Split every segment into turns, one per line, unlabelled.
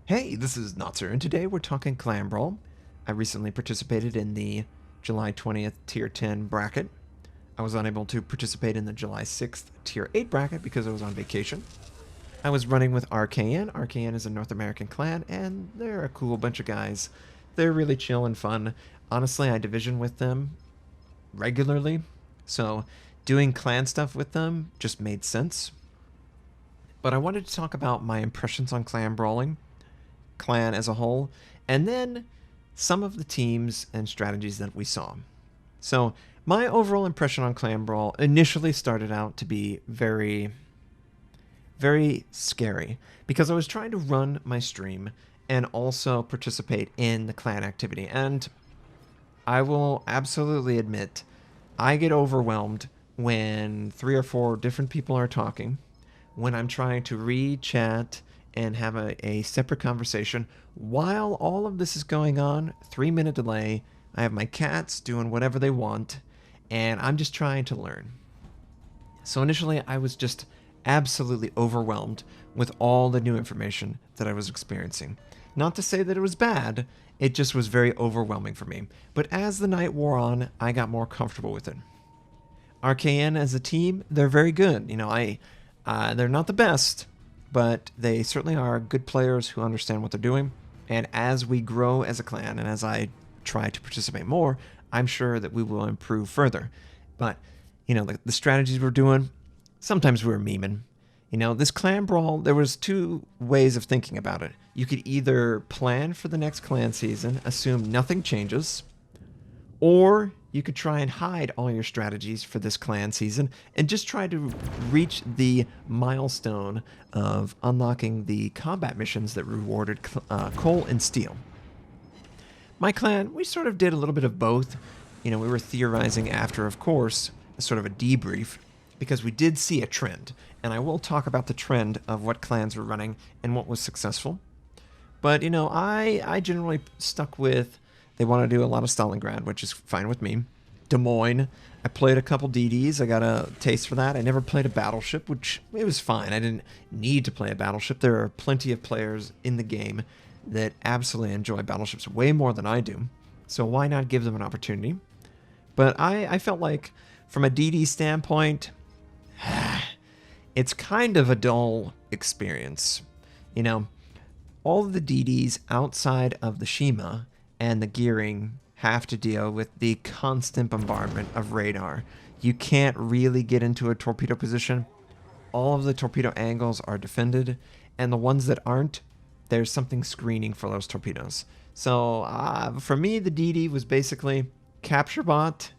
Hey, this is Notser, and today we're talking Clan Brawl. I recently participated in the July 20th Tier 10 bracket. I was unable to participate in the July 6th Tier 8 bracket because I was on vacation. I was running with RKN. RKN is a North American clan, and they're a cool bunch of guys. They're really chill and fun. Honestly, I division with them regularly, so doing clan stuff with them just made sense. But I wanted to talk about my impressions on clan brawling, clan as a whole, and then some of the teams and strategies that we saw. So, my overall impression on Clan Brawl initially started out to be very scary because I was trying to run my stream and also participate in the clan activity. And I will absolutely admit, I get overwhelmed when 3 or 4 different people are talking, when I'm trying to read chat and have a separate conversation. While all of this is going on, 3-minute delay, I have my cats doing whatever they want, and I'm just trying to learn. So initially, I was just absolutely overwhelmed with all the new information that I was experiencing. Not to say that it was bad, it just was very overwhelming for me. But as the night wore on, I got more comfortable with it. RKN as a team, they're very good. They're not the best, but they certainly are good players who understand what they're doing. And as we grow as a clan, and as I try to participate more, I'm sure that we will improve further. But, the strategies we're doing, sometimes we were memeing. This clan brawl, there was 2 ways of thinking about it. You could either plan for the next clan season, assume nothing changes, or you could try and hide all your strategies for this clan season and just try to reach the milestone of unlocking the combat missions that rewarded coal and steel. My clan, we sort of did a little bit of both. We were theorizing after, of course, sort of a debrief, because we did see a trend. And I will talk about the trend of what clans were running and what was successful. But, I generally stuck with, they want to do a lot of Stalingrad, which is fine with me. Des Moines, I played a couple DDs, I got a taste for that. I never played a battleship, which it was fine. I didn't need to play a battleship. There are plenty of players in the game that absolutely enjoy battleships way more than I do. So why not give them an opportunity? But I felt like, from a DD standpoint, it's kind of a dull experience. All of the DDs outside of the Shima and the gearing have to deal with the constant bombardment of radar. You can't really get into a torpedo position. All of the torpedo angles are defended, and the ones that aren't, there's something screening for those torpedoes. So for me, the DD was basically capture bot.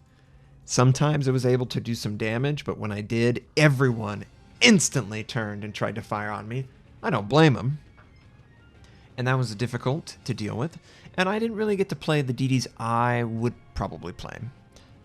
Sometimes it was able to do some damage, but when I did, everyone instantly turned and tried to fire on me. I don't blame them. And that was difficult to deal with. And I didn't really get to play the DDs I would probably play.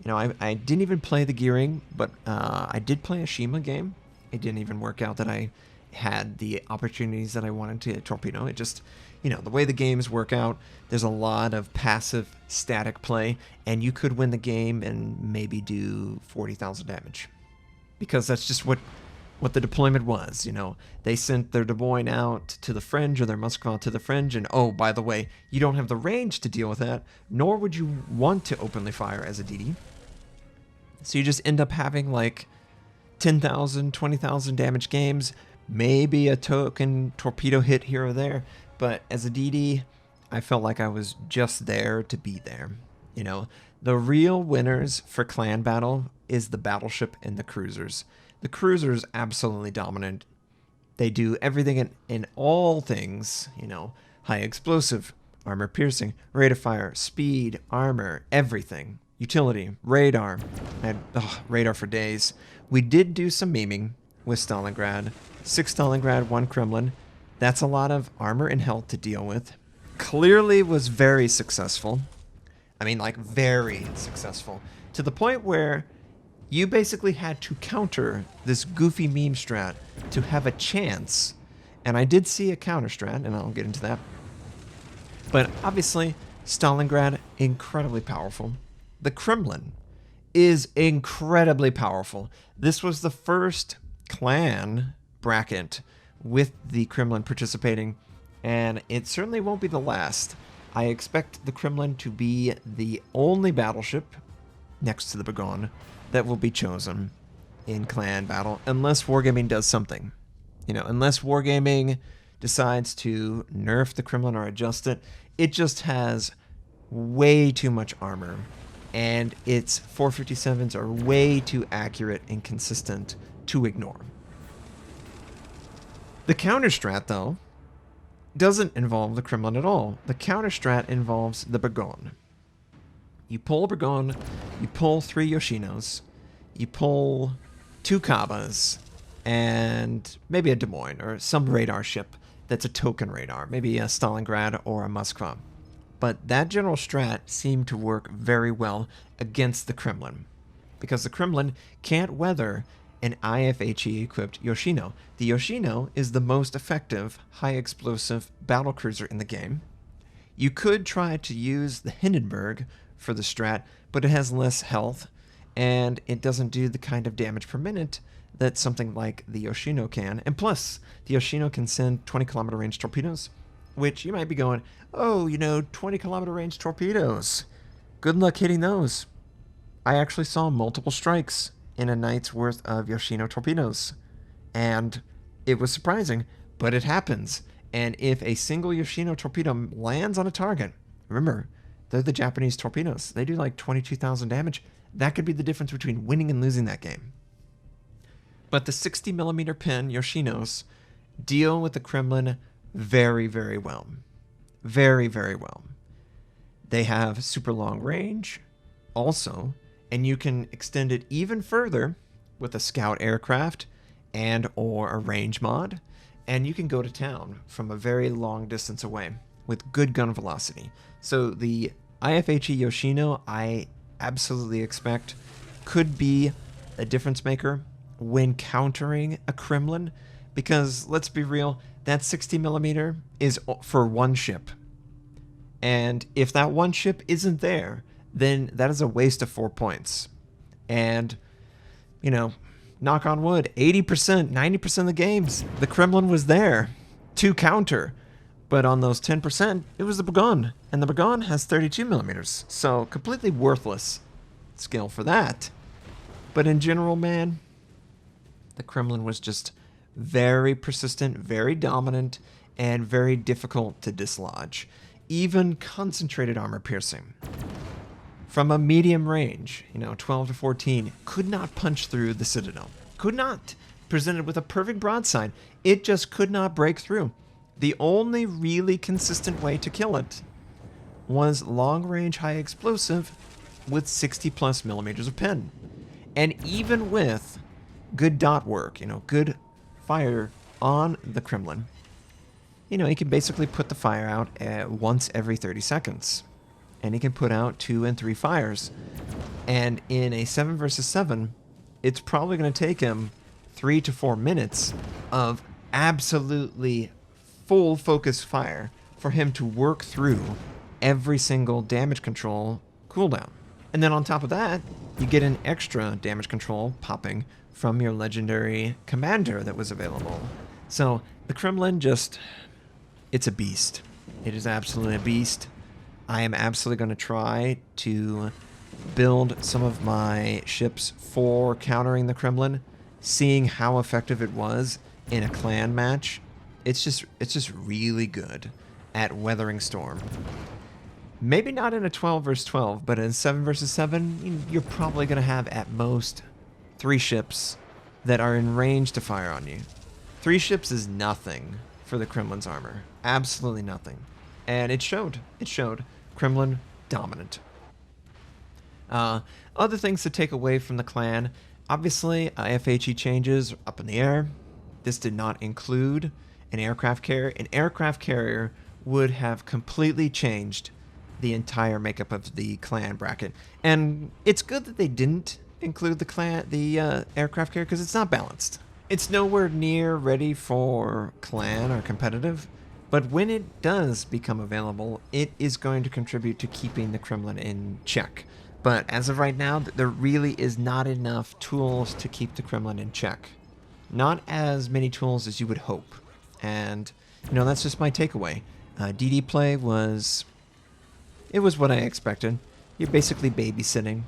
I didn't even play the gearing, but I did play a Shima game. It didn't even work out that I had the opportunities that I wanted to torpedo. It just, the way the games work out, there's a lot of passive static play, and you could win the game and maybe do 40,000 damage. Because that's just what the deployment was. They sent their Des Moines out to the fringe, or their Muscovite to the fringe, and oh, by the way, you don't have the range to deal with that, nor would you want to openly fire as a DD. So you just end up having like 10,000, 20,000 damage games, maybe a token torpedo hit here or there, but as a DD, I felt like I was just there to be there. The real winners for clan battle is the battleship and the cruisers. The cruisers absolutely dominant. They do everything in all things, high explosive, armor piercing, rate of fire, speed, armor, everything. Utility, radar. I had radar for days. We did do some memeing with Stalingrad. 6 Stalingrad, 1 Kremlin. That's a lot of armor and health to deal with. Clearly was very successful. Very successful. To the point where you basically had to counter this goofy meme strat to have a chance. And I did see a counter strat, and I'll get into that. But obviously, Stalingrad, incredibly powerful. The Kremlin is incredibly powerful. This was the first clan bracket with the Kremlin participating And it certainly won't be the last. I expect the Kremlin to be the only battleship next to the Bagon that will be chosen in clan battle, unless Wargaming does something. You know, unless Wargaming decides to nerf the Kremlin or adjust it. It just has way too much armor, and its 457s are way too accurate and consistent to ignore. The counter strat, though, doesn't involve the Kremlin at all. The counter strat involves the Bagon. You pull a Bagon, you pull 3 Yoshinos, you pull 2 Kabas, and maybe a Des Moines or some radar ship that's a token radar, maybe a Stalingrad or a Moskva. But that general strat seemed to work very well against the Kremlin, because the Kremlin can't weather an IFHE-equipped Yoshino. The Yoshino is the most effective high-explosive battlecruiser in the game. You could try to use the Hindenburg for the strat, but it has less health, and it doesn't do the kind of damage per minute that something like the Yoshino can. And plus, the Yoshino can send 20-kilometer range torpedoes, which you might be going, oh, 20-kilometer range torpedoes. Good luck hitting those. I actually saw multiple strikes in a night's worth of Yoshino torpedoes, and it was surprising, but it happens. And if a single Yoshino torpedo lands on a target, remember, they're the Japanese torpedoes. They do like 22,000 damage. That could be the difference between winning and losing that game. But the 60mm pin Yoshinos deal with the Kremlin very, very well. Very, very well. They have super long range also, and you can extend it even further with a scout aircraft and or a range mod, and you can go to town from a very long distance away with good gun velocity. So the IFHE Yoshino, I absolutely expect, could be a difference maker when countering a Kremlin, because let's be real, that 60mm is for one ship. And if that one ship isn't there, then that is a waste of 4 points. And, knock on wood, 80%, 90% of the games, the Kremlin was there to counter. But on those 10%, it was the Bagon. And the Bagon has 32mm, so completely worthless skill for that. But in general, man, the Kremlin was just very persistent, very dominant, and very difficult to dislodge. Even concentrated armor piercing from a medium range, 12 to 14, could not punch through the Citadel. Could not. Presented with a perfect broadside, it just could not break through. The only really consistent way to kill it was long-range high explosive with 60+ millimeters of pin. And even with good dot work, good fire on the Kremlin, he can basically put the fire out once every 30 seconds. And he can put out 2 and 3 fires. And in a 7 versus 7, it's probably going to take him 3 to 4 minutes of absolutely full focus fire for him to work through every single damage control cooldown. And then on top of that, you get an extra damage control popping from your legendary commander that was available. So the Kremlin it's a beast. It is absolutely a beast. I am absolutely going to try to build some of my ships for countering the Kremlin, seeing how effective it was in a clan match. It's just really good at weathering storm. Maybe not in a 12 versus 12, but in 7 versus 7, you're probably going to have at most 3 ships that are in range to fire on you. 3 ships is nothing for the Kremlin's armor. Absolutely nothing. And it showed. It showed. Kremlin dominant. Other things to take away from the clan. Obviously, IFHE changes up in the air. This did not include an aircraft carrier. An aircraft carrier would have completely changed the entire makeup of the clan bracket. And it's good that they didn't include the aircraft carrier, because it's not balanced. It's nowhere near ready for clan or competitive, but when it does become available, it is going to contribute to keeping the Kremlin in check. But as of right now, there really is not enough tools to keep the Kremlin in check. Not as many tools as you would hope. And You know, that's just my takeaway. DD play was... It was what I expected. You're basically babysitting.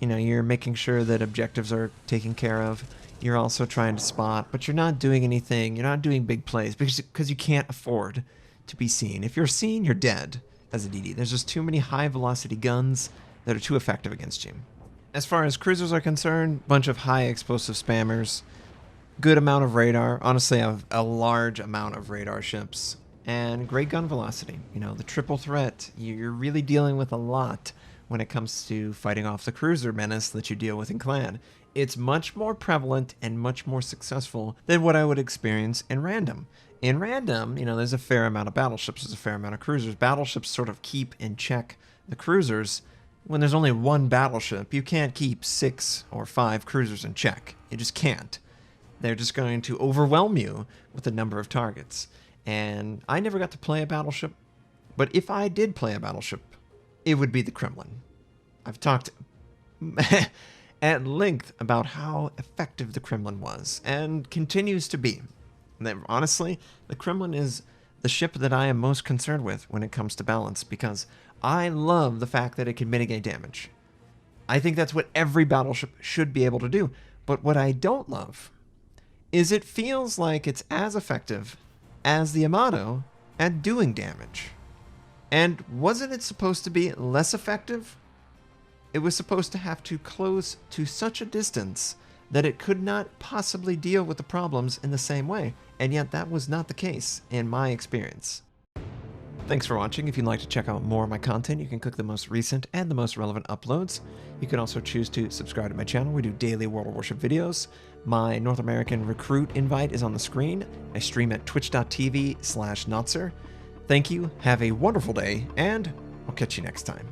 You know, you're making sure that objectives are taken care of. You're also trying to spot, but you're not doing anything. You're not doing big plays because you can't afford to be seen. If you're seen, you're dead as a DD. There's just too many high-velocity guns that are too effective against you. As far as cruisers are concerned, bunch of high-explosive spammers, good amount of radar. Honestly, a large amount of radar ships, and great gun velocity. You know, the triple threat, you're really dealing with a lot when it comes to fighting off the cruiser menace that you deal with in Clan. It's much more prevalent and much more successful than what I would experience in random. In random, you know, there's a fair amount of battleships, there's a fair amount of cruisers. Battleships sort of keep in check the cruisers. When there's only one battleship, you can't keep 6 or 5 cruisers in check. You just can't. They're just going to overwhelm you with the number of targets. And I never got to play a battleship, but if I did play a battleship, it would be the Kremlin. I've talked at length about how effective the Kremlin was, and continues to be. Honestly, the Kremlin is the ship that I am most concerned with when it comes to balance, because I love the fact that it can mitigate damage. I think that's what every battleship should be able to do, but what I don't love is it feels like it's as effective as the Yamato at doing damage. And wasn't it supposed to be less effective? It was supposed to have to close to such a distance that it could not possibly deal with the problems in the same way, and yet that was not the case in my experience. Thanks for watching. If you'd like to check out more of my content, you can click the most recent and the most relevant uploads. You can also choose to subscribe to my channel. We do daily World of Warship videos. My North American recruit invite is on the screen. I stream at twitch.tv/Notser. Thank you, have a wonderful day, and I'll catch you next time.